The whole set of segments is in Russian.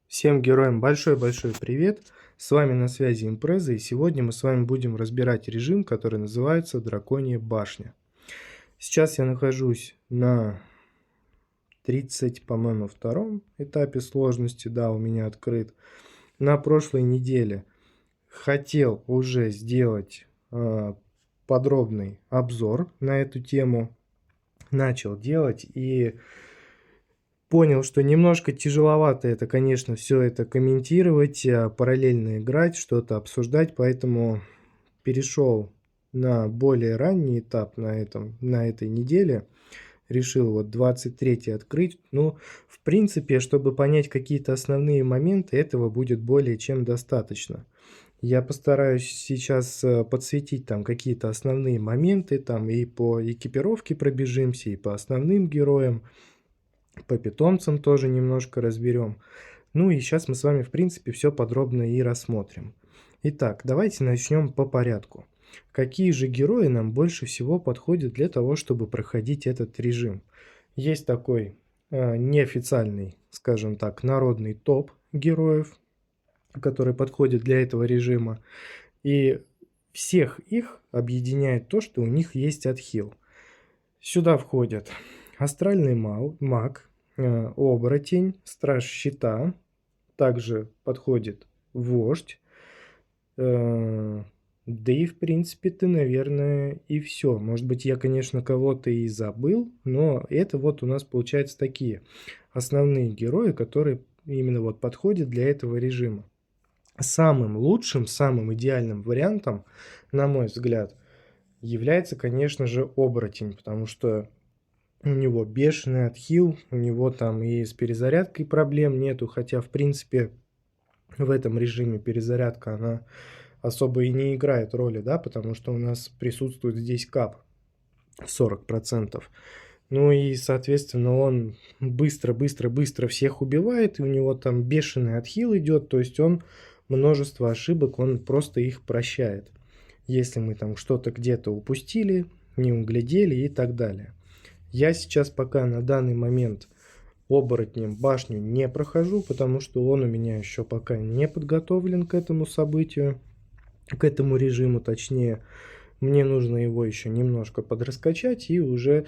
Всем героям большой-большой привет! С вами на связи Импреза, и сегодня мы с вами будем разбирать режим, который называется Драконья башня. Сейчас я нахожусь на 30, по-моему, втором этапе сложности, да, у меня открыт. На прошлой неделе хотел уже сделать подробный обзор на эту тему, начал делать и понял, что немножко тяжеловато это, конечно, все это комментировать, параллельно играть, что-то обсуждать, поэтому перешел на более ранний этап на этой неделе. Решил вот 23-й открыть. Ну, в принципе, чтобы понять какие-то основные моменты, этого будет более чем достаточно. Я постараюсь сейчас подсветить там какие-то основные моменты, там и по экипировке пробежимся, и по основным героям. По питомцам тоже немножко разберем. Ну и сейчас мы с вами, в принципе, все подробно и рассмотрим. Итак, давайте начнем по порядку. Какие же герои нам больше всего подходят для того, чтобы проходить этот режим? Есть такой неофициальный, скажем так, народный топ героев, который подходит для этого режима. И всех их объединяет то, что у них есть отхил. Сюда входят астральный маг, оборотень, страж щита, также подходит вождь, да и в принципе-то, наверное, и все. Может быть, я, конечно, кого-то и забыл, но это вот у нас получается такие основные герои, которые именно вот подходят для этого режима. Самым лучшим, самым идеальным вариантом, на мой взгляд, является, конечно же, оборотень, потому что у него бешеный отхил, у него там и с перезарядкой проблем нету, хотя, в принципе, в этом режиме перезарядка, она особо и не играет роли, да, потому что у нас присутствует здесь кап 40%. Ну и, соответственно, он быстро всех убивает, и у него там бешеный отхил идет, то есть он множество ошибок, он просто их прощает. Если мы там что-то где-то упустили, не углядели и так далее. Я сейчас пока на данный момент оборотнем башню не прохожу, потому что он у меня еще пока не подготовлен к этому событию, к этому режиму точнее. Мне нужно его еще немножко подраскачать, и уже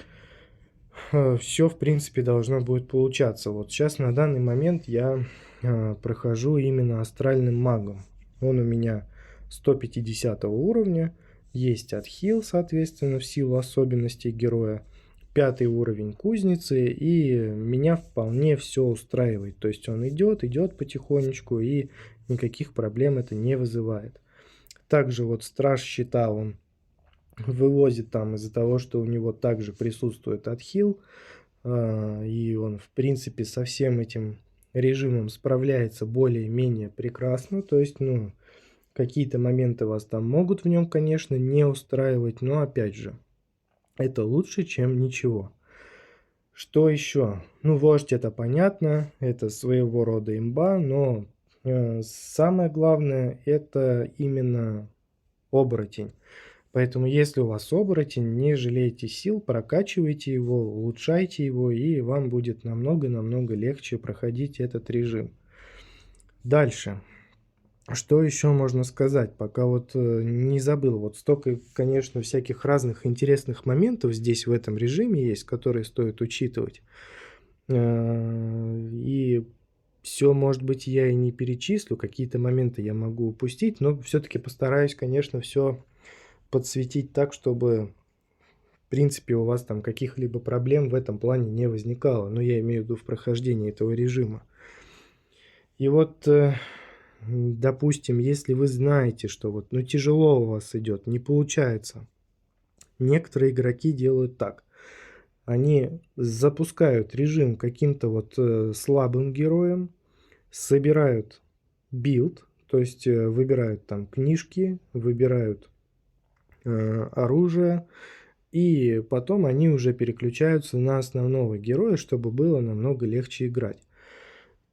все в принципе должно будет получаться. Вот сейчас на данный момент я прохожу именно астральным магом. Он у меня 150 уровня, есть отхил, соответственно, в силу особенностей героя. 5 уровень кузницы, и меня вполне все устраивает. То есть он идет потихонечку, и никаких проблем это не вызывает. Также вот страж щита он вывозит там из-за того, что у него также присутствует отхил, и он в принципе со всем этим режимом справляется более-менее прекрасно. То есть, ну, какие-то моменты вас там могут в нем, конечно, не устраивать, но опять же, это лучше, чем ничего. Что еще? Ну, вождь это понятно, это своего рода имба, но самое главное это именно оборотень. Поэтому если у вас оборотень, не жалейте сил, прокачивайте его, улучшайте его, и вам будет намного-намного легче проходить этот режим. Дальше. Что еще можно сказать, пока вот не забыл. Вот столько, конечно, всяких разных интересных моментов здесь в этом режиме есть, которые стоит учитывать. И все, может быть, я и не перечислю, какие-то моменты я могу упустить, но все-таки постараюсь, конечно, все подсветить так, чтобы, в принципе, у вас там каких-либо проблем в этом плане не возникало. Но я имею в виду в прохождении этого режима. И вот... допустим, если вы знаете, что вот, ну, тяжело у вас идет, не получается. Некоторые игроки делают так. Они запускают режим каким-то вот слабым героем, собирают билд, то есть выбирают там книжки, выбирают оружие, и потом они уже переключаются на основного героя, чтобы было намного легче играть.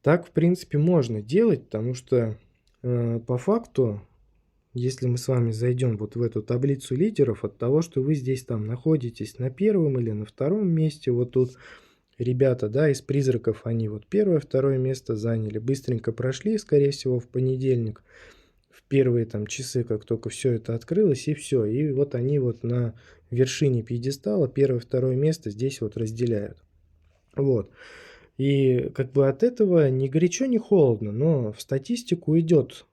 Так, в принципе, можно делать, потому что по факту, если мы с вами зайдем вот в эту таблицу лидеров, от того, что вы здесь там находитесь на первом или на втором месте, вот тут ребята, да, из призраков, они вот первое, второе место заняли, быстренько прошли, скорее всего, в понедельник, в первые там часы, как только все это открылось, и все. И вот они вот на вершине пьедестала первое, второе место здесь вот разделяют. Вот. И как бы от этого ни горячо, ни холодно, но в статистику идет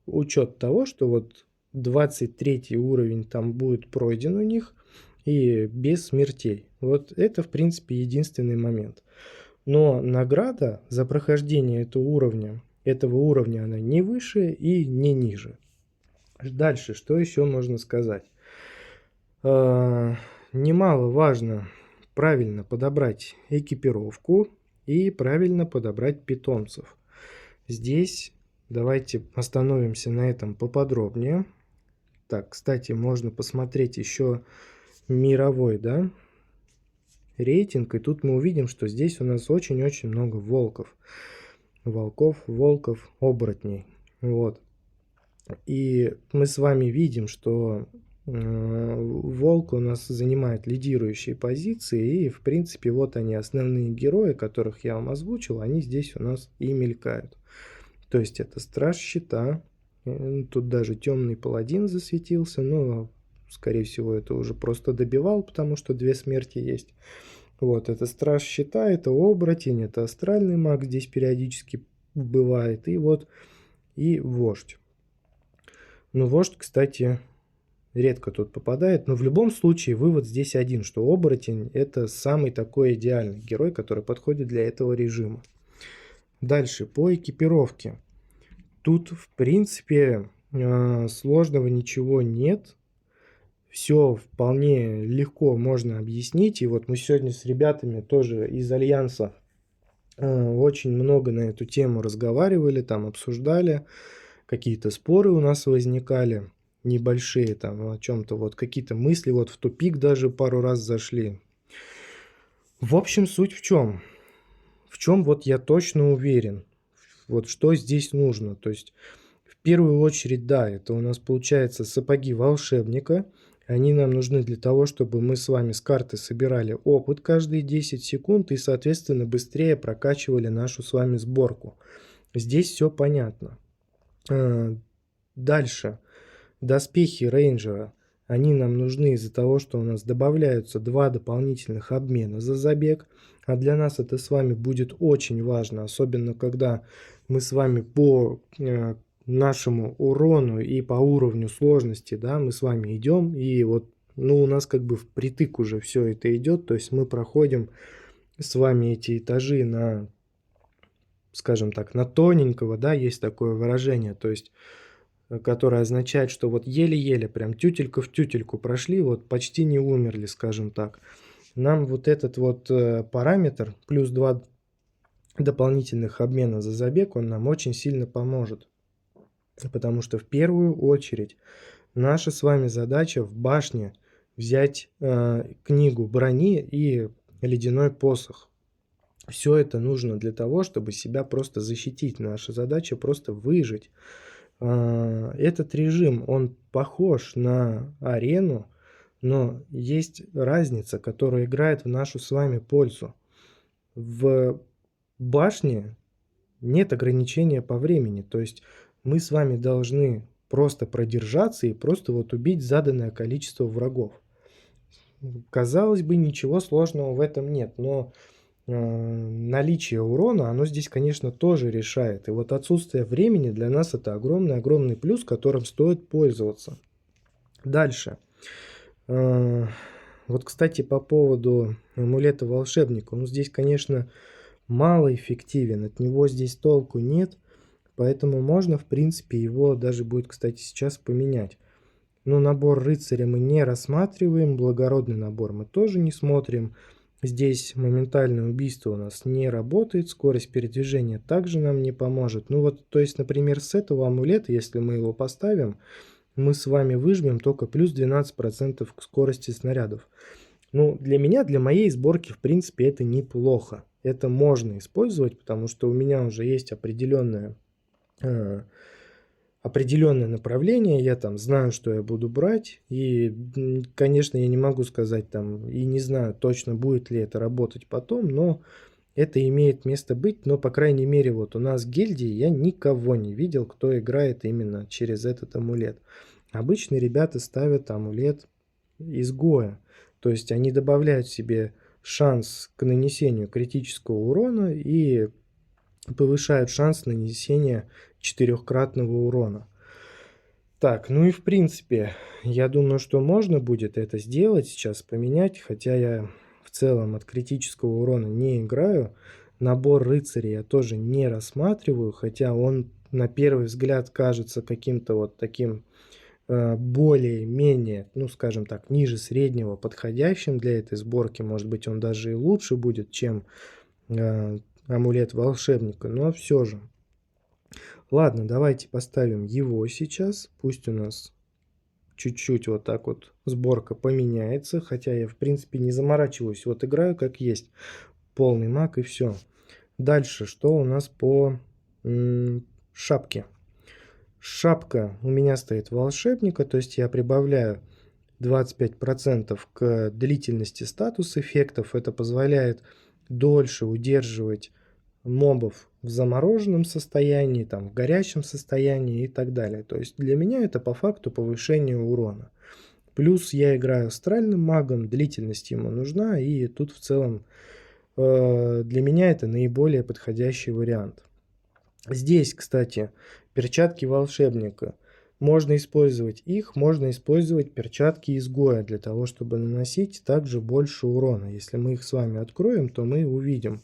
учет того, что вот 23 уровень там будет пройден у них и без смертей. Вот это, в принципе, единственный момент. Но награда за прохождение этого уровня, она не выше и не ниже. Дальше, что еще можно сказать? Немаловажно правильно подобрать экипировку и правильно подобрать питомцев. Здесь давайте остановимся на этом поподробнее. Так, кстати, можно посмотреть еще мировой, да, рейтинг, и тут мы увидим, что здесь у нас очень-очень много волков. Волков, оборотней. Вот. И мы с вами видим, что волк у нас занимает лидирующие позиции, и в принципе вот они, основные герои, которых я вам озвучил, они здесь у нас и мелькают. То есть это Страж Щита, тут даже Темный Паладин засветился, но скорее всего это уже просто добивал, потому что 2 смерти есть. Вот, это Страж Щита, это Оборотень, это Астральный Маг здесь периодически бывает, и вот, и Вождь. Ну, Вождь, кстати, редко тут попадает, но в любом случае вывод здесь один, что Оборотень это самый такой идеальный герой, который подходит для этого режима. Дальше, по экипировке. Тут, в принципе, сложного ничего нет. Все вполне легко можно объяснить. И вот мы сегодня с ребятами тоже из Альянса очень много на эту тему разговаривали, там обсуждали. Какие-то споры у нас возникали, небольшие там о чем-то, вот какие-то мысли, вот в тупик даже пару раз зашли. В общем, суть в чем? В чем вот я точно уверен, вот что здесь нужно. То есть, в первую очередь, да, это у нас получается сапоги волшебника. Они нам нужны для того, чтобы мы с вами с карты собирали опыт каждые 10 секунд и, соответственно, быстрее прокачивали нашу с вами сборку. Здесь все понятно. Дальше. Доспехи рейнджера. Они нам нужны из-за того, что у нас добавляются 2 дополнительных обмена за забег. А для нас это с вами будет очень важно, особенно когда мы с вами по нашему урону и по уровню сложности, да, мы с вами идем, и вот, ну, у нас как бы впритык уже все это идет, то есть мы проходим с вами эти этажи на, скажем так, на тоненького, да, есть такое выражение, то есть которое означает, что вот еле-еле, прям тютелька в тютельку прошли, вот почти не умерли, скажем так. Нам вот этот вот параметр, плюс 2 дополнительных обмена за забег, он нам очень сильно поможет. Потому что в первую очередь наша с вами задача в башне взять книгу брони и ледяной посох. Все это нужно для того, чтобы себя просто защитить. Наша задача просто выжить. Этот режим, он похож на арену, но есть разница, которая играет в нашу с вами пользу. В башне нет ограничения по времени, то есть мы с вами должны просто продержаться и просто вот убить заданное количество врагов. Казалось бы, ничего сложного в этом нет, но наличие урона, оно здесь, конечно, тоже решает. И вот отсутствие времени для нас это огромный-огромный плюс, которым стоит пользоваться. Дальше. Вот, кстати, по поводу амулета волшебника. Он здесь, конечно, малоэффективен, от него здесь толку нет, поэтому можно, в принципе, его даже будет, кстати, сейчас поменять. Но набор рыцаря мы не рассматриваем, благородный набор мы тоже не смотрим. Здесь моментальное убийство у нас не работает, скорость передвижения также нам не поможет. Ну вот, то есть, например, с этого амулета, если мы его поставим, мы с вами выжмем только плюс 12% к скорости снарядов. Ну, для меня, для моей сборки, в принципе, это неплохо. Это можно использовать, потому что у меня уже есть определенная определенное направление, я там знаю, что я буду брать, и, конечно, я не могу сказать там, и не знаю точно, будет ли это работать потом, но это имеет место быть, но, по крайней мере, вот у нас в гильдии я никого не видел, кто играет именно через этот амулет. Обычно ребята ставят амулет изгоя, то есть они добавляют себе шанс к нанесению критического урона и повышают шанс нанесения четырехкратного урона. Так, ну и в принципе, я думаю, что можно будет это сделать сейчас, поменять, хотя я в целом от критического урона не играю. Набор рыцарей я тоже не рассматриваю, хотя он на первый взгляд кажется каким-то вот таким более-менее, ну скажем так, ниже среднего, подходящим для этой сборки. Может быть, он даже и лучше будет, чем амулет волшебника, но все же. Ладно, давайте поставим его сейчас. Пусть у нас чуть-чуть вот так вот сборка поменяется. Хотя я, в принципе, не заморачиваюсь. Вот играю как есть. Полный маг и все. Дальше, что у нас по шапке? Шапка у меня стоит волшебника, то есть я прибавляю 25% к длительности статус эффектов. Это позволяет дольше удерживать мобов в замороженном состоянии, там, в горячем состоянии и так далее. То есть для меня это по факту повышение урона. Плюс я играю астральным магом, длительность ему нужна, и тут в целом для меня это наиболее подходящий вариант. Здесь, кстати, перчатки волшебника. Можно использовать их, можно использовать перчатки изгоя для того, чтобы наносить также больше урона. Если мы их с вами откроем, то мы увидим,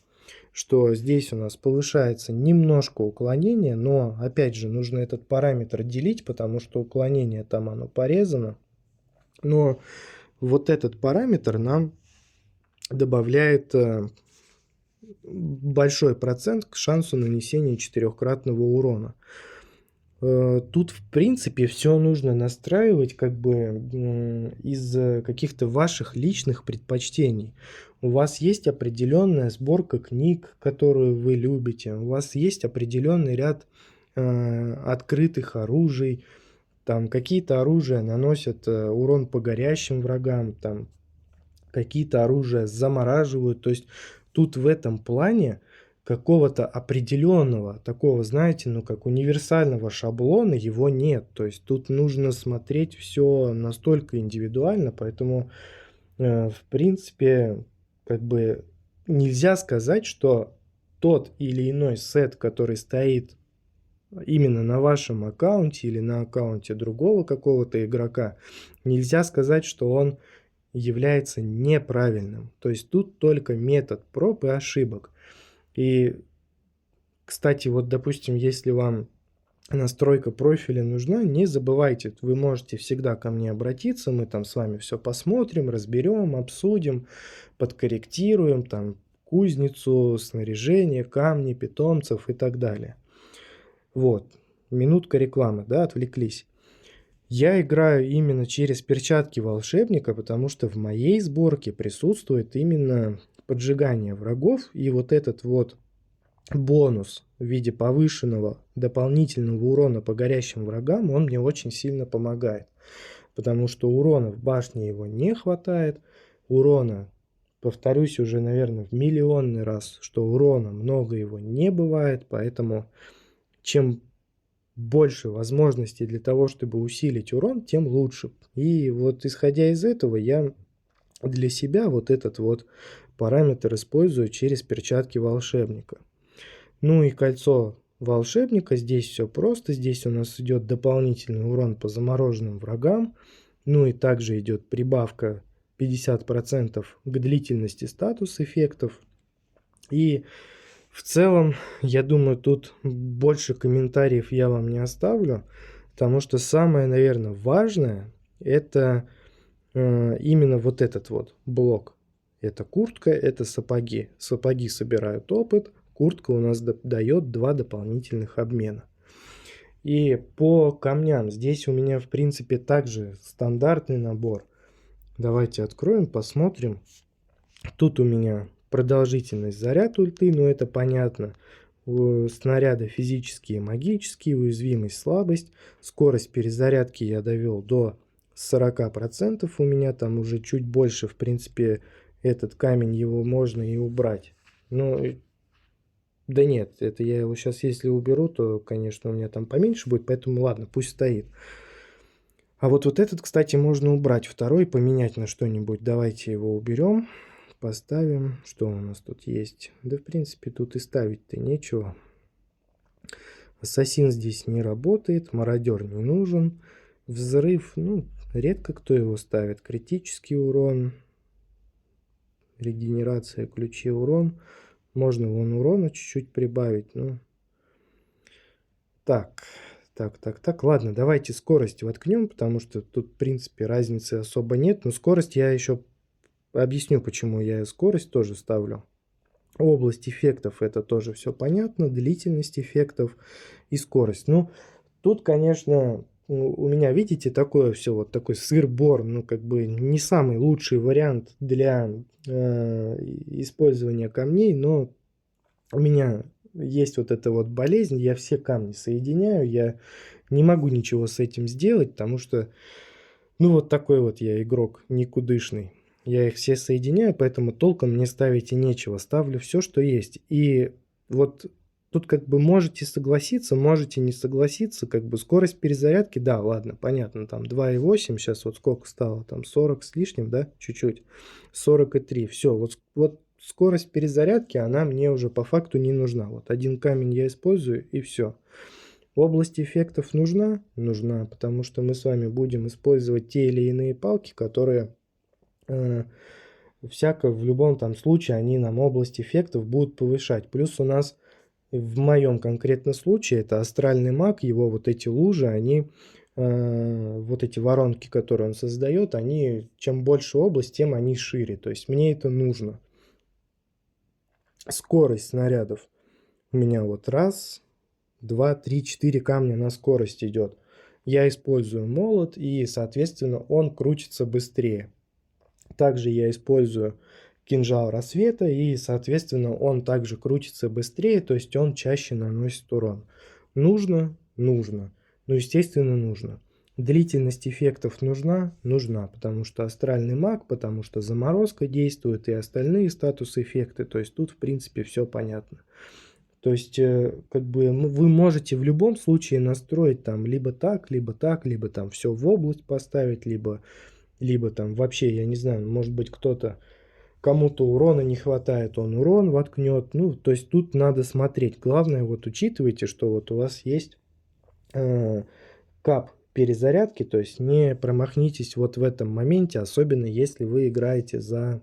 что здесь у нас повышается немножко уклонение, но опять же нужно этот параметр делить, потому что уклонение там оно порезано. Но вот этот параметр нам добавляет большой процент к шансу нанесения четырехкратного урона. Тут, в принципе, все нужно настраивать как бы из каких-то ваших личных предпочтений. У вас есть определенная сборка книг, которую вы любите. У вас есть определенный ряд открытых оружий. Там какие-то оружия наносят урон по горящим врагам, там какие-то оружия замораживают. То есть тут в этом плане какого-то определенного такого, знаете, ну как универсального шаблона его нет. То есть тут нужно смотреть все настолько индивидуально, поэтому в принципе как бы нельзя сказать, что тот или иной сет, который стоит именно на вашем аккаунте или на аккаунте другого какого-то игрока, нельзя сказать, что он является неправильным. То есть тут только метод проб и ошибок. И, кстати, вот, допустим, если вам настройка профиля нужна, не забывайте, вы можете всегда ко мне обратиться, мы там с вами все посмотрим, разберем, обсудим, подкорректируем, там, кузницу, снаряжение, камни, питомцев и так далее. Вот, минутка рекламы, да, отвлеклись. Я играю именно через перчатки волшебника, потому что в моей сборке присутствует именно поджигание врагов, и вот этот вот бонус в виде повышенного дополнительного урона по горящим врагам, он мне очень сильно помогает, потому что урона в башне его не хватает, урона, повторюсь уже, наверное, в миллионный раз, что урона много его не бывает, поэтому чем больше возможностей для того, чтобы усилить урон, тем лучше. И вот исходя из этого, я для себя вот этот вот параметр использую через перчатки волшебника. Ну и кольцо волшебника, здесь все просто, здесь у нас идет дополнительный урон по замороженным врагам, ну и также идет прибавка 50% к длительности статус эффектов. И в целом, я думаю, тут больше комментариев я вам не оставлю, потому что самое, наверное, важное, это именно вот этот вот блок. Это куртка, это сапоги. Сапоги собирают опыт, куртка у нас дает 2 дополнительных обмена. И по камням, здесь у меня, в принципе, также стандартный набор. Давайте откроем, посмотрим. Тут у меня продолжительность заряд ульты, но это понятно. снаряда физические и магические, уязвимость, слабость. Скорость перезарядки я довел до 40%. У меня там уже чуть больше, в принципе, этот камень, его можно и убрать. Ну, да нет, это я его сейчас, если уберу, то, конечно, у меня там поменьше будет, поэтому ладно, пусть стоит. А вот этот, кстати, можно убрать, второй, поменять на что-нибудь. Давайте его уберем, поставим. Что у нас тут есть? Да, в принципе, тут и ставить-то нечего. Ассасин здесь не работает, мародер не нужен. Взрыв, ну, редко кто его ставит. Критический урон, регенерация, ключи, урон. Можно вон урона чуть-чуть прибавить, ну. Так, ладно, давайте скорость воткнем, потому что тут, в принципе, разницы особо нет. Но скорость я еще объясню, почему я скорость тоже ставлю. Область эффектов — это тоже все понятно. Длительность эффектов и скорость. Ну, тут, конечно, у меня, видите, такое все, вот такой сыр-бор. Ну, как бы не самый лучший вариант для использования камней, но у меня есть вот эта вот болезнь, я все камни соединяю, я не могу ничего с этим сделать, потому что, ну, вот такой вот я игрок никудышный. Я их все соединяю, поэтому толком мне ставить и нечего. Ставлю все, что есть. И вот тут как бы можете согласиться, можете не согласиться. Как бы скорость перезарядки, да, ладно, понятно, там 2,8, сейчас вот сколько стало, там 40 с лишним, да, чуть-чуть, 43, все, вот скорость перезарядки, она мне уже по факту не нужна. Вот один камень я использую и все. Область эффектов нужна? Нужна, потому что мы с вами будем использовать те или иные палки, которые всяко в любом там случае они нам область эффектов будут повышать. Плюс у нас в моем конкретном случае это астральный маг, его вот эти лужи, они вот эти воронки, которые он создает, они чем больше область, тем они шире. То есть мне это нужно. Скорость снарядов. У меня вот раз, два, три, четыре камня на скорость идет. Я использую молот, и, соответственно, он крутится быстрее. Также я использую кинжал рассвета, и, соответственно, он также крутится быстрее, то есть он чаще наносит урон. Нужно? Нужно. Ну, естественно, нужно. Длительность эффектов нужна? Нужна, потому что астральный маг, потому что заморозка действует и остальные статус-эффекты, то есть тут, в принципе, все понятно. То есть, как бы вы можете в любом случае настроить там либо так, либо там все в область поставить, либо там вообще, я не знаю, может быть кто-то, кому-то урона не хватает, он урон воткнет. Ну, то есть тут надо смотреть. Главное, вот учитывайте, что вот у вас есть кап перезарядки, то есть не промахнитесь вот в этом моменте, особенно если вы играете за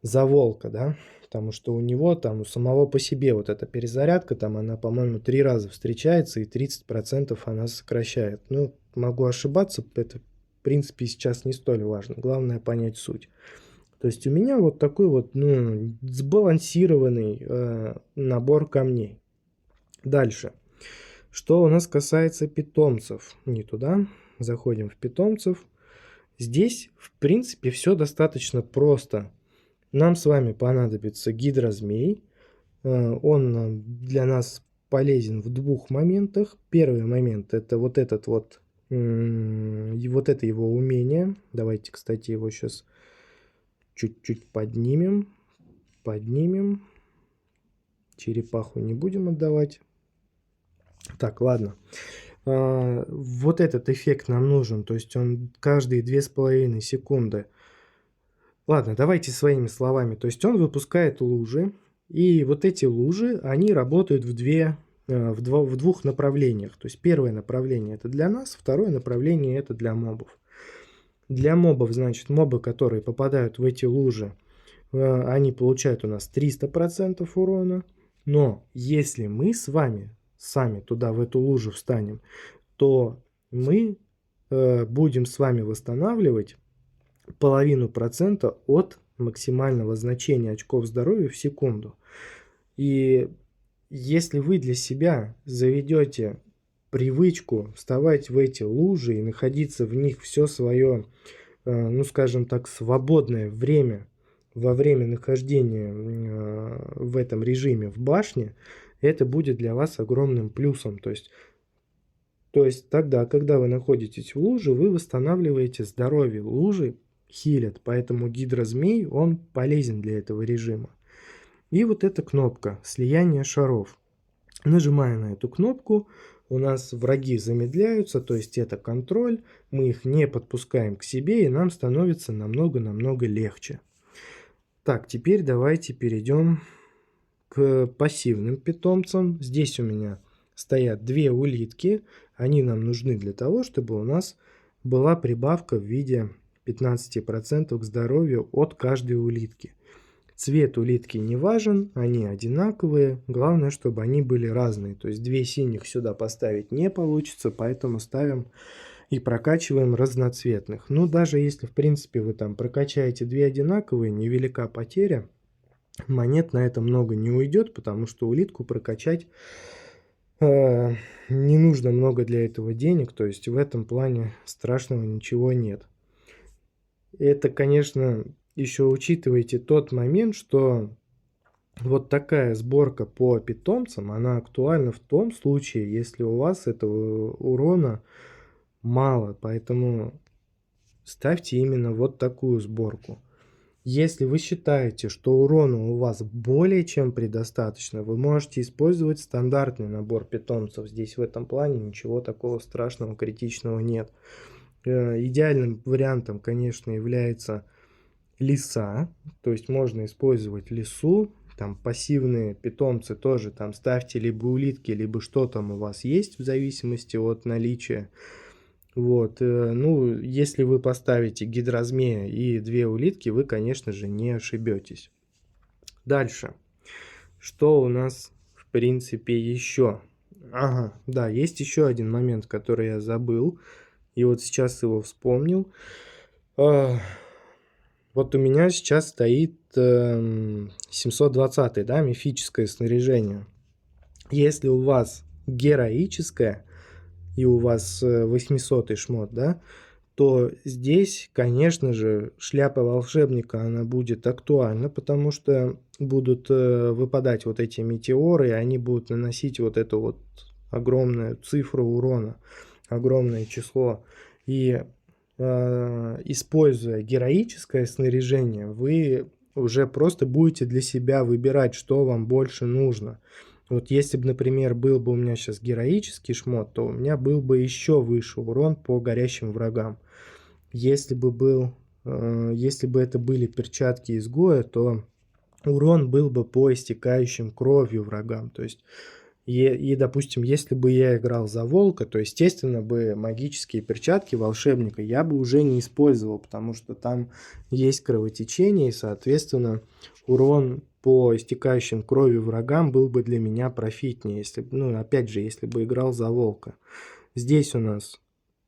волка, да, потому что у него там у самого по себе вот эта перезарядка, там она, по-моему, 3 раза встречается и 30% она сокращает. Ну, могу ошибаться, это в принципе сейчас не столь важно, главное понять суть. То есть у меня вот такой вот, ну, сбалансированный набор камней. Дальше. Что у нас касается питомцев. Не туда. Заходим в питомцев. Здесь, в принципе, все достаточно просто. Нам с вами понадобится гидрозмей. Он для нас полезен в двух моментах. Первый момент — это вот этот вот, вот это его умение. Давайте, кстати, его сейчас чуть-чуть поднимем. Черепаху не будем отдавать. Так, ладно. Вот этот эффект нам нужен. То есть он каждые 2,5 секунды. Ладно, давайте своими словами. То есть он выпускает лужи. И вот эти лужи, они работают в двух направлениях. То есть первое направление — это для нас, второе направление — это для мобов. Для мобов, значит, мобы, которые попадают в эти лужи, они получают у нас 300% урона. Но если мы с вами сами туда, в эту лужу встанем, то мы будем с вами восстанавливать 0,5% от максимального значения очков здоровья в секунду. И если вы для себя заведете привычку вставать в эти лужи и находиться в них все свое, ну скажем так, свободное время во время нахождения в этом режиме в башне, это будет для вас огромным плюсом. То есть тогда, когда вы находитесь в луже, вы восстанавливаете здоровье. Лужи хилят, поэтому гидрозмей, он полезен для этого режима. И вот эта кнопка «Слияние шаров». Нажимая на эту кнопку, у нас враги замедляются, то есть это контроль, мы их не подпускаем к себе, и нам становится намного-намного легче. Так, теперь давайте перейдем к пассивным питомцам. Здесь у меня стоят две улитки, они нам нужны для того, чтобы у нас была прибавка в виде 15% к здоровью от каждой улитки. Цвет улитки не важен, они одинаковые, главное, чтобы они были разные. То есть две синих сюда поставить не получится, поэтому ставим и прокачиваем разноцветных. Ну, даже если, в принципе, вы там прокачаете две одинаковые, невелика потеря, монет на это много не уйдет, потому что улитку прокачать не нужно много для этого денег, то есть в этом плане страшного ничего нет. Это, конечно, еще учитывайте тот момент, что вот такая сборка по питомцам, она актуальна в том случае, если у вас этого урона мало, поэтому ставьте именно вот такую сборку. Если вы считаете, что урона у вас более чем предостаточно, вы можете использовать стандартный набор питомцев. Здесь в этом плане ничего такого страшного, критичного нет. Идеальным вариантом, конечно, является лиса, то есть можно использовать лису, там пассивные питомцы тоже там ставьте либо улитки, либо что там у вас есть в зависимости от наличия. Вот, ну, если вы поставите гидрозмея и две улитки, вы, конечно же, не ошибетесь. Дальше, что у нас, в принципе, еще? Ага, да, есть еще один момент, который я забыл, и вот сейчас его вспомнил. Вот у меня сейчас стоит 720, да, мифическое снаряжение. Если у вас героическое и у вас 800 шмот, да, то здесь, конечно же, шляпа волшебника, она будет актуальна, потому что будут выпадать вот эти метеоры, и они будут наносить вот эту вот огромную цифру урона, огромное число. И используя героическое снаряжение, вы уже просто будете для себя выбирать, что вам больше нужно. Вот если бы, например, был бы у меня сейчас героический шмот, то у меня был бы еще выше урон по горящим врагам. Если бы это были перчатки изгоя, то урон был бы по истекающим кровью врагам. То есть допустим, если бы я играл за волка, то, естественно, бы магические перчатки волшебника я бы уже не использовал, потому что там есть кровотечение, и, соответственно, урон по истекающим кровью врагам был бы для меня профитнее, если, ну, опять же, если бы играл за волка. Здесь у нас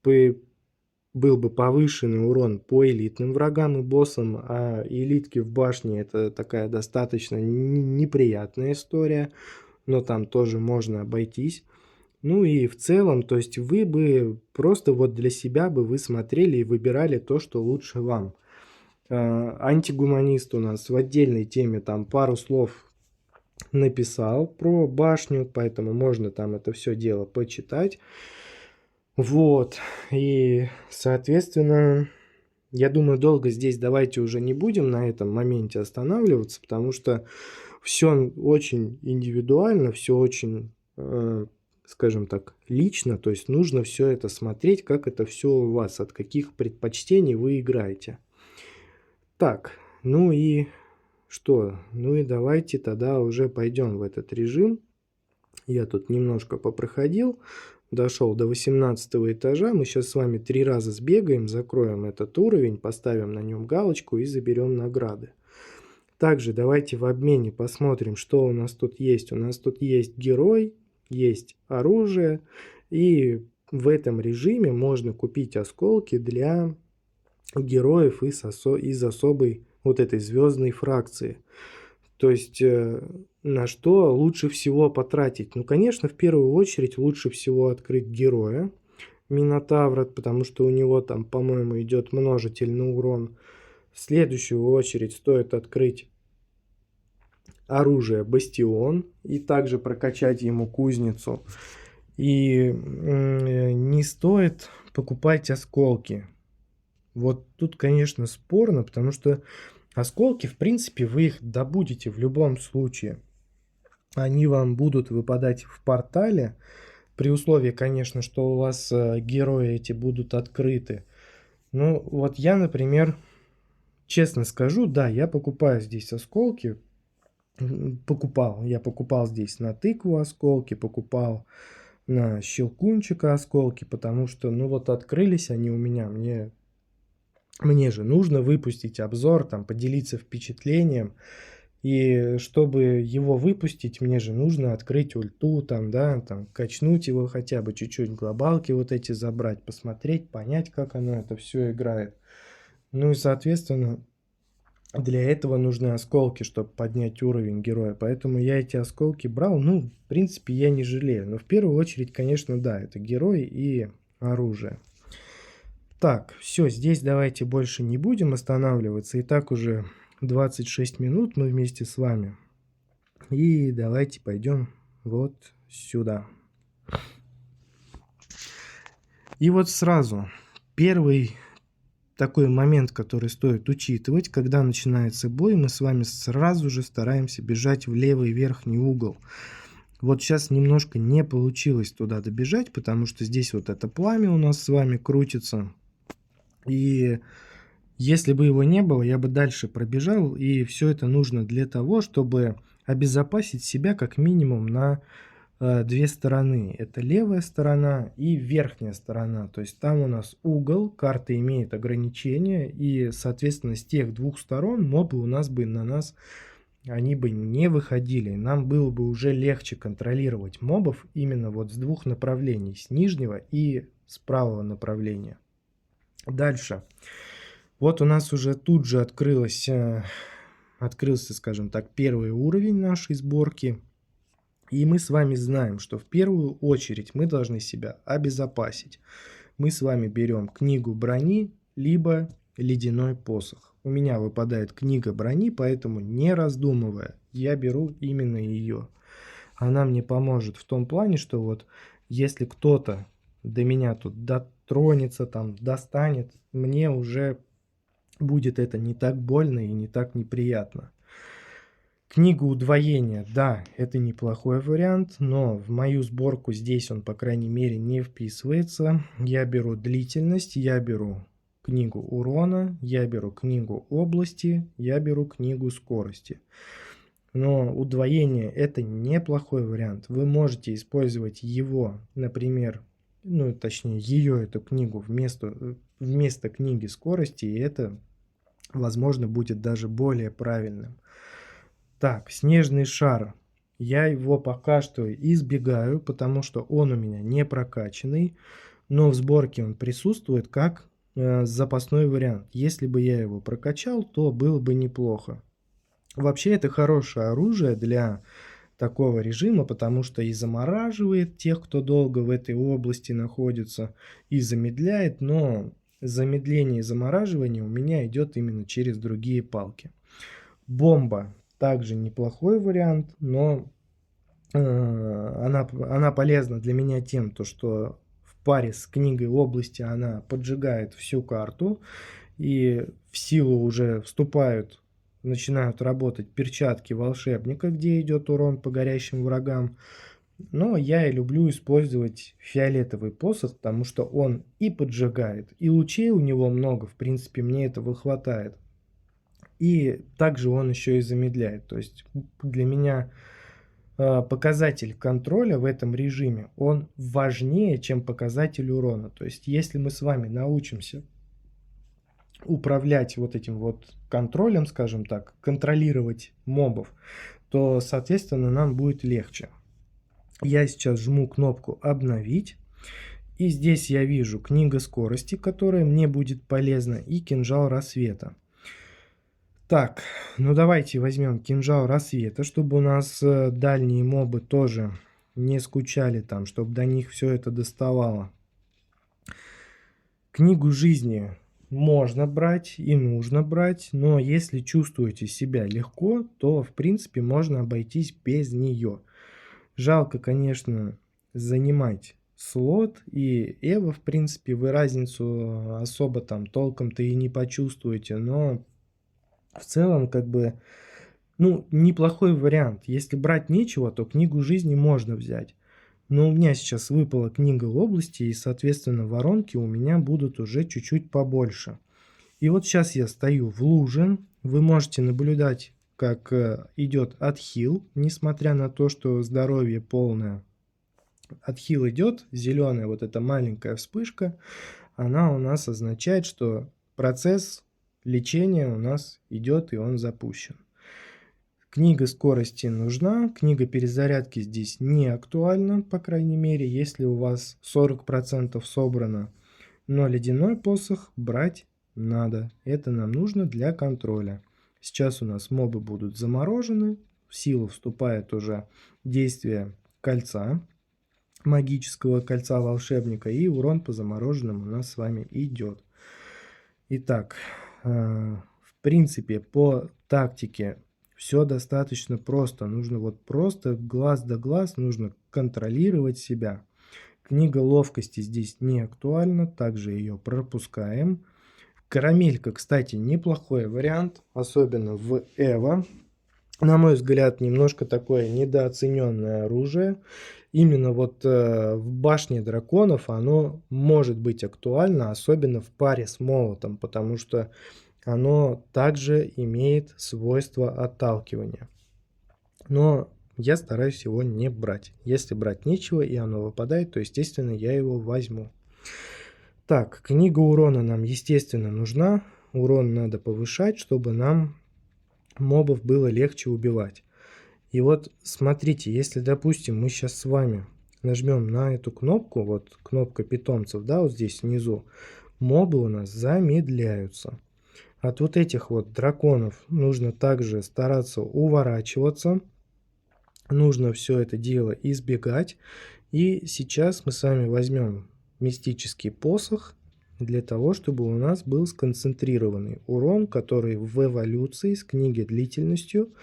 был бы повышенный урон по элитным врагам и боссам, а элитки в башне это такая достаточно неприятная история, но там тоже можно обойтись. Ну и в целом, то есть вы бы просто вот для себя бы вы смотрели и выбирали то, что лучше вам. Антигуманист у нас в отдельной теме там пару слов написал про башню, поэтому можно там это все дело почитать. Вот, и, соответственно, я думаю, долго здесь давайте уже не будем на этом моменте останавливаться, потому что все очень индивидуально, все очень, скажем так, лично, то есть нужно все это смотреть, как это все у вас, от каких предпочтений вы играете. Так, ну и что? Ну и давайте тогда уже пойдем в этот режим. Я тут немножко попроходил, дошел до 18 этажа. Мы сейчас с вами 3 раза сбегаем, закроем этот уровень, поставим на нем галочку и заберем награды. Также давайте в обмене посмотрим, что у нас тут есть. У нас тут есть герой, есть оружие, и в этом режиме можно купить осколки для героев из особой вот этой звездной фракции. То есть на что лучше всего потратить? Ну, конечно, в первую очередь лучше всего открыть героя Минотавра, потому что у него там, по-моему, идет множительный урон. В следующую очередь стоит открыть оружие Бастион и также прокачать ему кузницу. И не стоит покупать осколки. Вот тут, конечно, спорно, потому что осколки, в принципе, вы их добудете в любом случае. Они вам будут выпадать в портале, при условии, конечно, что у вас герои эти будут открыты. Ну, вот я, например, честно скажу, да, я покупаю здесь осколки. Я покупал здесь на тыкву осколки, покупал на щелкунчика осколки, потому что, ну вот открылись они у меня, мне же нужно выпустить обзор, там, поделиться впечатлением. И чтобы его выпустить, мне же нужно открыть ульту, там, да, там, качнуть его хотя бы чуть-чуть, глобалки вот эти забрать, посмотреть, понять, как оно это все играет. Ну и, соответственно, для этого нужны осколки, чтобы поднять уровень героя. Поэтому я эти осколки брал. Ну, в принципе, я не жалею. Но в первую очередь, конечно, да, это герой и оружие. Так, все, здесь давайте больше не будем останавливаться. И так уже 26 минут мы вместе с вами. И давайте пойдем вот сюда. И вот сразу первый такой момент, который стоит учитывать, когда начинается бой, мы с вами сразу же стараемся бежать в левый верхний угол. Вот сейчас немножко не получилось туда добежать, потому что здесь вот это пламя у нас с вами крутится. И если бы его не было, я бы дальше пробежал, и все это нужно для того, чтобы обезопасить себя как минимум на две стороны. Это левая сторона и верхняя сторона. То есть там у нас угол, карта имеет ограничения, и, соответственно, с тех двух сторон мобы у нас бы на нас, они бы не выходили. Нам было бы уже легче контролировать мобов именно вот с двух направлений, с нижнего и с правого направления. Дальше. Вот у нас уже тут же открылся, скажем так, первый уровень нашей сборки. И мы с вами знаем, что в первую очередь мы должны себя обезопасить. Мы с вами берем книгу брони, либо ледяной посох. У меня выпадает книга брони, поэтому не раздумывая, я беру именно ее. Она мне поможет в том плане, что вот если кто-то до меня тут дотронется, там, достанет, мне уже будет это не так больно и не так неприятно. Книга удвоения, да, это неплохой вариант, но в мою сборку здесь он, по крайней мере, не вписывается. Я беру длительность, я беру книгу урона, я беру книгу области, я беру книгу скорости. Но удвоение это неплохой вариант. Вы можете использовать его, например, ну точнее ее, эту книгу вместо книги скорости, и это, возможно, будет даже более правильным. Так, снежный шар. Я его пока что избегаю, потому что он у меня не прокачанный, но в сборке он присутствует как запасной вариант. Если бы я его прокачал, то было бы неплохо. Вообще это хорошее оружие для такого режима, потому что и замораживает тех, кто долго в этой области находится, и замедляет, но замедление и замораживание у меня идет именно через другие палки. Бомба. Также неплохой вариант, но она полезна для меня тем, что в паре с книгой области она поджигает всю карту, и в силу уже начинают работать перчатки волшебника, где идет урон по горящим врагам. Но я и люблю использовать фиолетовый посох, потому что он и поджигает, и лучей у него много, в принципе, мне этого хватает. И также он еще и замедляет. То есть для меня показатель контроля в этом режиме, он важнее, чем показатель урона. То есть если мы с вами научимся управлять вот этим вот контролем, скажем так, контролировать мобов, то, соответственно, нам будет легче. Я сейчас жму кнопку «Обновить». И здесь я вижу книга скорости, которая мне будет полезна, и кинжал рассвета. Так, ну давайте возьмем кинжал рассвета, чтобы у нас дальние мобы тоже не скучали там, чтобы до них все это доставало. Книгу жизни можно брать и нужно брать, но если чувствуете себя легко, то в принципе можно обойтись без нее. Жалко, конечно, занимать слот и Эва, в принципе, вы разницу особо там толком-то и не почувствуете, но в целом как бы, ну, неплохой вариант. Если брать нечего, то книгу жизни можно взять. Но у меня сейчас выпала книга области, и, соответственно, воронки у меня будут уже чуть-чуть побольше. И вот сейчас я стою в луже. Вы можете наблюдать, как идет отхил, несмотря на то, что здоровье полное. Отхил идет, зеленая вот эта маленькая вспышка, она у нас означает, что процесс лечения у нас идет и он запущен. Книга скорости нужна, книга перезарядки здесь не актуальна, по крайней мере, если у вас 40% собрано, но ледяной посох брать надо, это нам нужно для контроля. Сейчас у нас мобы будут заморожены, в силу вступает уже действие кольца, магического кольца волшебника, и урон по замороженным у нас с вами идет. Итак, в принципе, по тактике все достаточно просто. Нужно вот просто глаз да глаз, нужно контролировать себя. Книга ловкости здесь не актуальна, также ее пропускаем. Карамелька, кстати, неплохой вариант, особенно в Эво. На мой взгляд, немножко такое недооцененное оружие. Именно вот в башне драконов оно может быть актуально, особенно в паре с молотом, потому что оно также имеет свойство отталкивания. Но я стараюсь его не брать. Если брать нечего и оно выпадает, то, естественно, я его возьму. Так, книга урона нам, естественно, нужна. Урон надо повышать, чтобы нам мобов было легче убивать. И вот смотрите, если, допустим, мы сейчас с вами нажмем на эту кнопку, вот кнопка питомцев, да, вот здесь внизу, мобы у нас замедляются. От вот этих вот драконов нужно также стараться уворачиваться. Нужно все это дело избегать. И сейчас мы с вами возьмем мистический посох для того, чтобы у нас был сконцентрированный урон, который в эволюции с книги длительностью,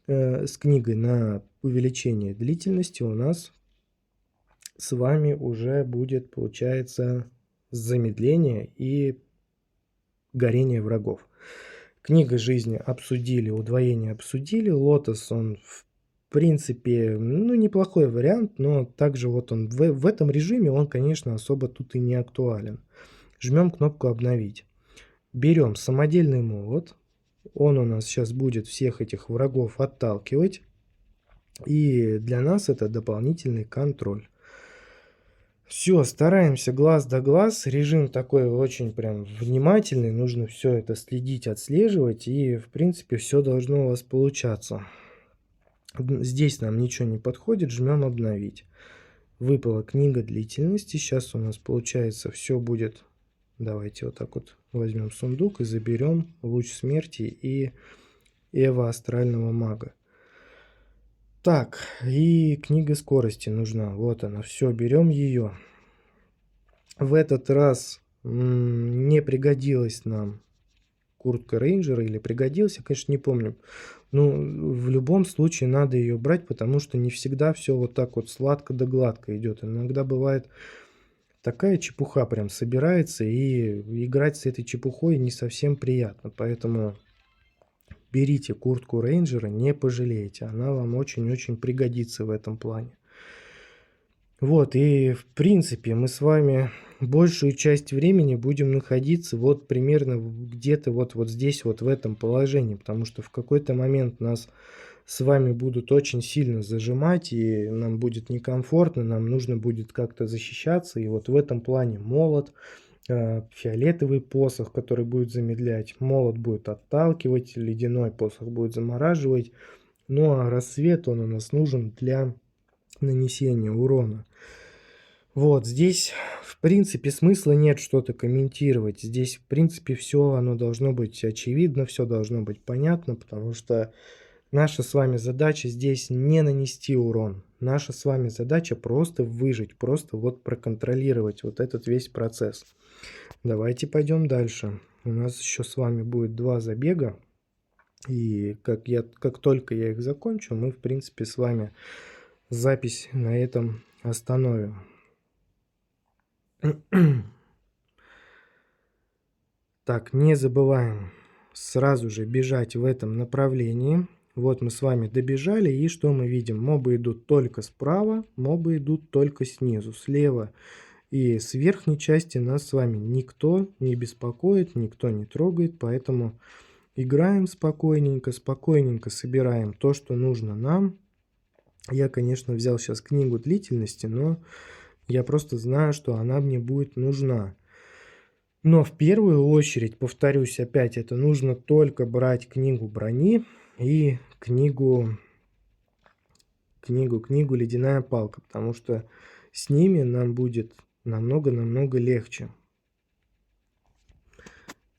с книгой на увеличение длительности у нас с вами уже будет, получается, замедление и горение врагов. Книга жизни обсудили, удвоение обсудили. Лотос, он в принципе, ну, неплохой вариант, но также вот он в этом режиме, он, конечно, особо тут и не актуален. Жмем кнопку «Обновить». Берем самодельный молот. Он у нас сейчас будет всех этих врагов отталкивать. И для нас это дополнительный контроль. Все, стараемся глаз да глаз. Режим такой очень прям внимательный. Нужно все это следить, отслеживать. И, в принципе, все должно у вас получаться. Здесь нам ничего не подходит. Жмем «Обновить». Выпала книга длительности. Сейчас у нас, получается, все будет... Давайте вот так вот возьмем сундук и заберем луч смерти и Эва астрального мага. Так, и книга скорости нужна. Вот она, все, берем ее. В этот раз не пригодилась нам куртка рейнджера или пригодилась, я, конечно, не помню. Ну, в любом случае надо ее брать, потому что не всегда все вот так вот сладко да гладко идет. Иногда бывает такая чепуха прям собирается, и играть с этой чепухой не совсем приятно. Поэтому берите куртку рейнджера, не пожалеете. Она вам очень-очень пригодится в этом плане. Вот, и в принципе мы с вами большую часть времени будем находиться вот примерно где-то вот здесь, вот в этом положении. Потому что в какой-то момент нас с вами будут очень сильно зажимать, и нам будет некомфортно, нам нужно будет как-то защищаться. И вот в этом плане молот, фиолетовый посох, который будет замедлять, молот будет отталкивать, ледяной посох будет замораживать. Ну а рассвет, он у нас нужен для нанесения урона. Вот здесь, в принципе, смысла нет что-то комментировать. Здесь, в принципе, все оно должно быть очевидно, все должно быть понятно, потому что Наша с вами задача здесь не нанести урон. Наша с вами задача просто выжить, просто вот проконтролировать вот этот весь процесс. Давайте пойдем дальше. У нас еще с вами будет 2 забега. И как только я их закончу, мы, в принципе, с вами запись на этом остановим. Так, не забываем сразу же бежать в этом направлении. Вот мы с вами добежали, и что мы видим? Мобы идут только справа, мобы идут только снизу. Слева и с верхней части нас с вами никто не беспокоит, никто не трогает, поэтому играем спокойненько, спокойненько собираем то, что нужно нам. Я, конечно, взял сейчас книгу длительности, но я просто знаю, что она мне будет нужна. Но в первую очередь, повторюсь опять, это нужно только брать книгу брони и книгу «Ледяная палка», потому что с ними нам будет намного легче.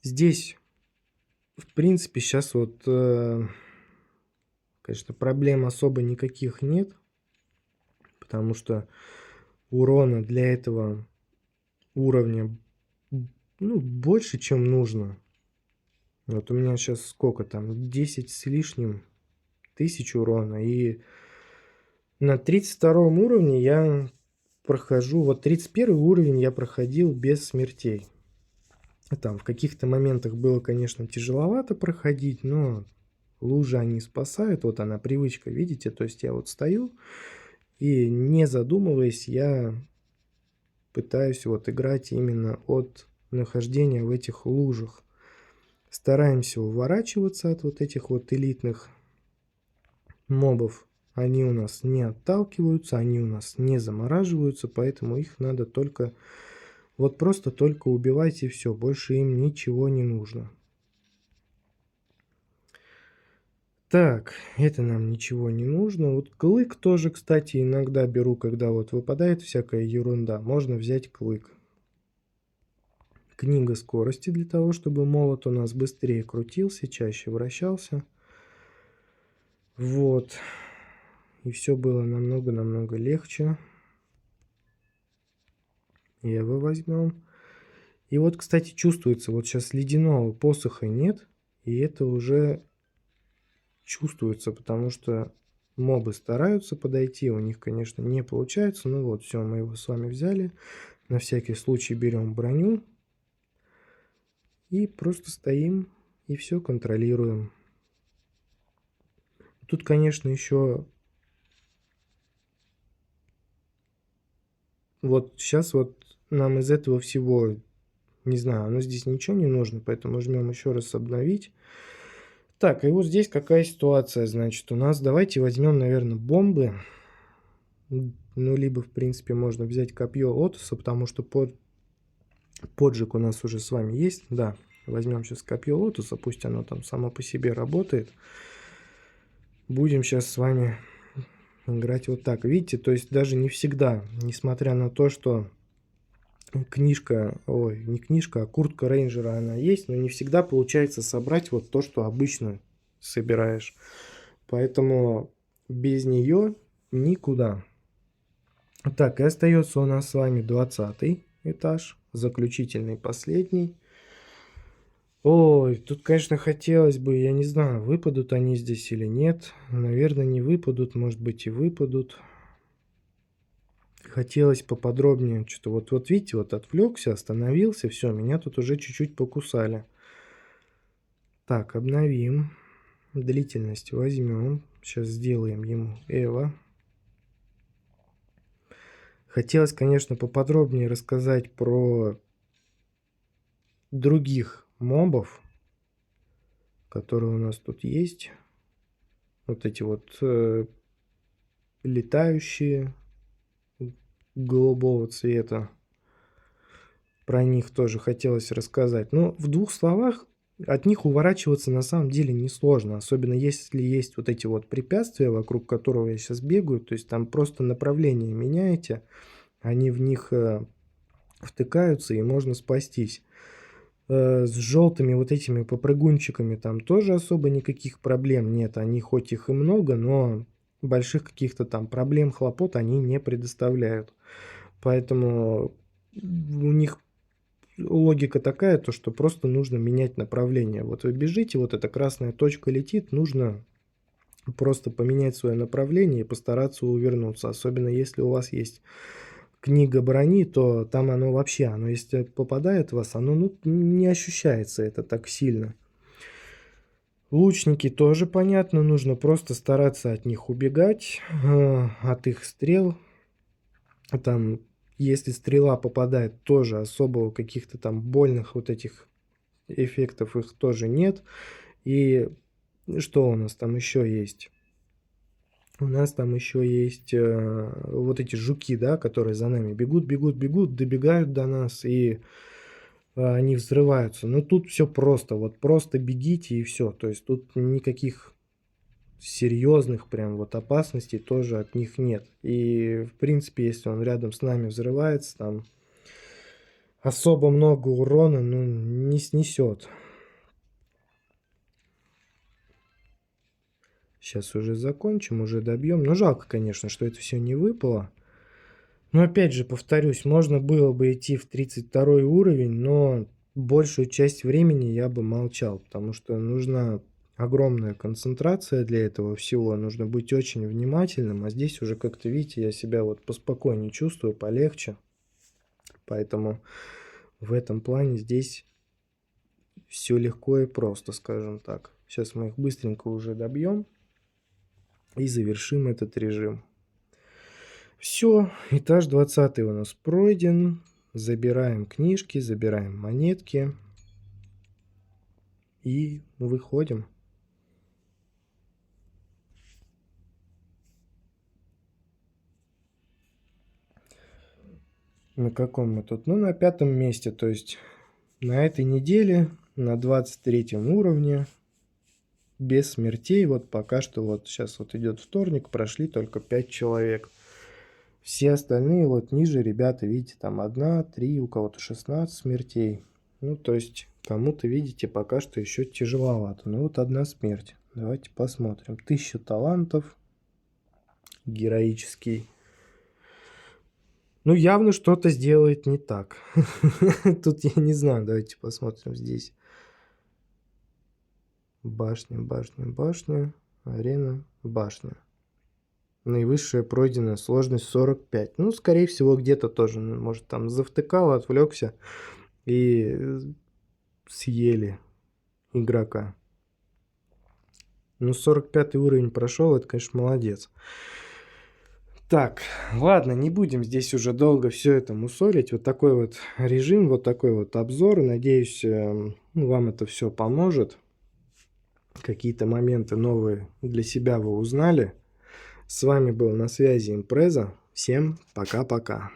Здесь, в принципе, сейчас вот, конечно, проблем особо никаких нет, потому что урона для этого уровня, ну, больше, чем нужно. Вот у меня сейчас сколько там, 10 с лишним тысяч урона, и на 32 уровне я прохожу, вот 31 уровень я проходил без смертей. Там в каких-то моментах было, конечно, тяжеловато проходить, но лужи они спасают. Вот она привычка, видите? То есть я вот стою и, не задумываясь, я пытаюсь вот играть именно от нахождения в этих лужах. Стараемся уворачиваться от вот этих вот элитных мобов. Они у нас не отталкиваются, они у нас не замораживаются, поэтому их надо только, вот просто только убивать, и все, больше им ничего не нужно. Так, это нам ничего не нужно. Вот клык тоже, кстати, иногда беру, когда вот выпадает всякая ерунда. Можно взять клык. Книга скорости для того, чтобы молот у нас быстрее крутился, чаще вращался. Вот. И все было намного легче. Его возьмем. И вот, кстати, чувствуется, вот сейчас ледяного посоха нет, и это уже чувствуется, потому что мобы стараются подойти, у них, конечно, не получается. Ну вот, все, мы его с вами взяли. На всякий случай берем броню и просто стоим и все контролируем. Тут, конечно, еще вот сейчас вот нам из этого всего, не знаю, оно здесь ничего не нужно, поэтому жмем еще раз обновить. Так, и вот здесь какая ситуация, значит, у нас. Давайте возьмем, наверное, бомбы. Ну, либо, в принципе, можно взять копье Отуса, потому что поджиг у нас уже с вами есть. Да, возьмем сейчас копье Отуса, пусть оно там само по себе работает. Будем сейчас с вами играть вот так. Видите, то есть даже не всегда, несмотря на то, что книжка, ой, не книжка, а куртка рейнджера она есть, но не всегда получается собрать вот то, что обычно собираешь. Поэтому без нее никуда. Так, и остается у нас с вами 20 этаж, заключительный, последний. Ой, тут, конечно, хотелось бы, я не знаю, выпадут они здесь или нет. Наверное, не выпадут, может быть, и выпадут. Хотелось поподробнее что-то. Вот видите, вот отвлекся, остановился, все, меня тут уже чуть-чуть покусали. Так, обновим. Длительность возьмем. Сейчас сделаем ему Эва. Хотелось, конечно, поподробнее рассказать про других мобов, которые у нас тут есть. Вот эти вот летающие голубого цвета. Про них тоже хотелось рассказать. Но в 2 словах, от них уворачиваться на самом деле несложно. Особенно если есть вот эти вот препятствия, вокруг которого я сейчас бегаю. То есть там просто направление меняете. Они в них втыкаются, и можно спастись. С желтыми вот этими попрыгунчиками там тоже особо никаких проблем нет. Они хоть их и много, но больших каких-то там проблем, хлопот они не предоставляют. Поэтому у них логика такая, то что просто нужно менять направление. Вот вы бежите, вот эта красная точка летит, нужно просто поменять свое направление и постараться увернуться. Особенно если у вас есть книга брони, то там оно вообще, оно если попадает в вас, оно не ощущается это так сильно. Лучники тоже понятно, нужно просто стараться от них убегать, от их стрел. Там, если стрела попадает, тоже особо каких-то там больных вот этих эффектов их тоже нет. И что у нас там еще есть? У нас там еще есть вот эти жуки, да, которые за нами бегут, бегут, бегут, добегают до нас, и они взрываются. Но тут все просто, вот просто бегите и все. То есть тут никаких серьезных прям вот опасностей тоже от них нет. И в принципе, если он рядом с нами взрывается, там особо много урона, ну, не снесет. Сейчас уже закончим, уже добьем. Ну, жалко, конечно, что это все не выпало. Но опять же, повторюсь, можно было бы идти в 32 уровень, но большую часть времени я бы молчал, потому что нужна огромная концентрация для этого всего. Нужно быть очень внимательным, а здесь уже как-то, видите, я себя вот поспокойнее чувствую, полегче. Поэтому в этом плане здесь все легко и просто, скажем так. Сейчас мы их быстренько уже добьем и завершим этот режим. Все, этаж 20 у нас пройден. Забираем книжки, забираем монетки и выходим. На каком мы тут? Ну, на 5-м месте, то есть на этой неделе на 23-м уровне без смертей. Вот пока что вот сейчас вот идет вторник, прошли только 5 человек. Все остальные вот ниже ребята, видите, там 1, 3, у кого-то 16 смертей. Ну, то есть кому-то, видите, пока что еще тяжеловато. Ну, вот 1 смерть. Давайте посмотрим. 1000 талантов. Героический. Ну, явно что-то сделает не так. Тут я не знаю. Давайте посмотрим здесь. Башня, башня, башня. Арена, башня. Наивысшая пройденная сложность 45. Ну, скорее всего, где-то тоже, может, там завтыкал, отвлекся и съели игрока. Ну, 45 уровень прошел, это, конечно, молодец. Так, ладно, не будем здесь уже долго все это мусолить. Вот такой вот режим, вот такой вот обзор. Надеюсь, вам это все поможет. Какие-то моменты новые для себя вы узнали. С вами был на связи Импреза. Всем пока-пока.